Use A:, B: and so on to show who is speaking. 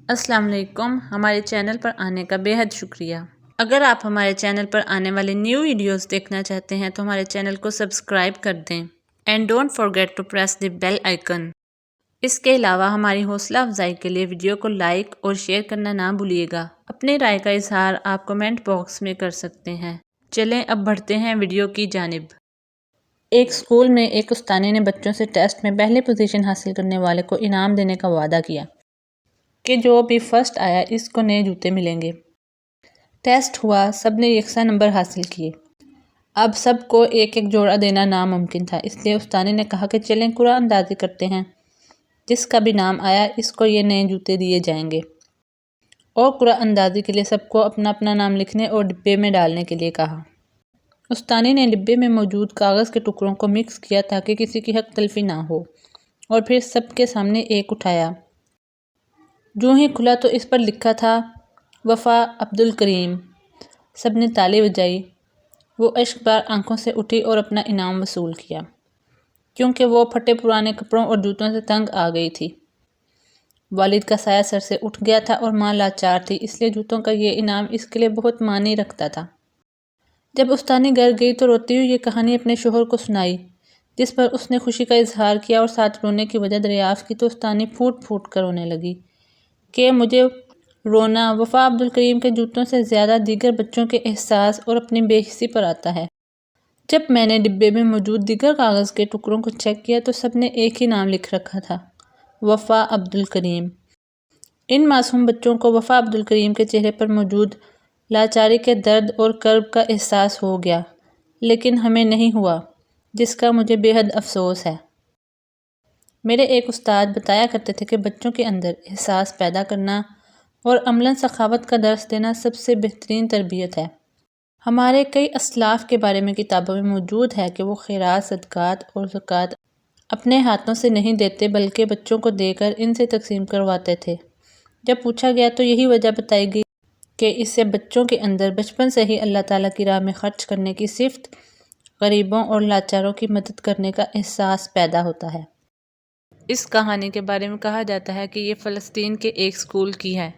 A: السلام علیکم، ہمارے چینل پر آنے کا بے حد شکریہ۔ اگر آپ ہمارے چینل پر آنے والے نیو ویڈیوز دیکھنا چاہتے ہیں تو ہمارے چینل کو سبسکرائب کر دیں and don't forget to press the bell icon. اس کے علاوہ ہماری حوصلہ افزائی کے لیے ویڈیو کو لائک اور شیئر کرنا نہ بھولیے گا۔ اپنی رائے کا اظہار آپ کمنٹ باکس میں کر سکتے ہیں۔ چلیں اب بڑھتے ہیں ویڈیو کی جانب۔ ایک اسکول میں ایک استانی نے بچوں سے ٹیسٹ میں پہلی پوزیشن حاصل کرنے والے کو انعام دینے کا وعدہ کیا کہ جو بھی فرسٹ آیا اس کو نئے جوتے ملیں گے۔ ٹیسٹ ہوا، سب نے یکساں نمبر حاصل کیے۔ اب سب کو ایک ایک جوڑا دینا ناممکن تھا، اس لیے استانی نے کہا کہ چلیں قرعہ اندازی کرتے ہیں، جس کا بھی نام آیا اس کو یہ نئے جوتے دیے جائیں گے۔ اور قرعہ اندازی کے لیے سب کو اپنا اپنا نام لکھنے اور ڈبے میں ڈالنے کے لیے کہا۔ استانی نے ڈبے میں موجود کاغذ کے ٹکڑوں کو مکس کیا تاکہ کسی کی حق تلفی نہ ہو، اور پھر سب کے سامنے ایک اٹھایا۔ جوں ہی کھلا تو اس پر لکھا تھا وفا عبدالکریم۔ سب نے تالی بجائی۔ وہ اشک بار آنکھوں سے اٹھی اور اپنا انعام وصول کیا، کیونکہ وہ پھٹے پرانے کپڑوں اور جوتوں سے تنگ آ گئی تھی۔ والد کا سایہ سر سے اٹھ گیا تھا اور ماں لاچار تھی، اس لیے جوتوں کا یہ انعام اس کے لیے بہت معنی رکھتا تھا۔ جب استانی گھر گئی تو روتی ہوئی یہ کہانی اپنے شوہر کو سنائی، جس پر اس نے خوشی کا اظہار کیا اور ساتھ رونے کی وجہ دریافت کی تو استانی پھوٹ پھوٹ کر رونے لگی کہ مجھے رونا وفا عبدالکریم کے جوتوں سے زیادہ دیگر بچوں کے احساس اور اپنی بے حسی پر آتا ہے۔ جب میں نے ڈبے میں موجود دیگر کاغذ کے ٹکڑوں کو چیک کیا تو سب نے ایک ہی نام لکھ رکھا تھا، وفا عبدالکریم۔ ان معصوم بچوں کو وفا عبدالکریم کے چہرے پر موجود لاچاری کے درد اور کرب کا احساس ہو گیا، لیکن ہمیں نہیں ہوا، جس کا مجھے بے حد افسوس ہے۔ میرے ایک استاد بتایا کرتے تھے کہ بچوں کے اندر احساس پیدا کرنا اور عملاً سخاوت کا درس دینا سب سے بہترین تربیت ہے۔ ہمارے کئی اسلاف کے بارے میں کتابوں میں موجود ہے کہ وہ خیرات، صدقات اور زکوٰۃ اپنے ہاتھوں سے نہیں دیتے بلکہ بچوں کو دے کر ان سے تقسیم کرواتے تھے۔ جب پوچھا گیا تو یہی وجہ بتائی گئی کہ اس سے بچوں کے اندر بچپن سے ہی اللہ تعالیٰ کی راہ میں خرچ کرنے کی صفت، غریبوں اور لاچاروں کی مدد کرنے کا احساس پیدا ہوتا ہے۔ اس کہانی کے بارے میں کہا جاتا ہے کہ یہ فلسطین کے ایک اسکول کی ہے۔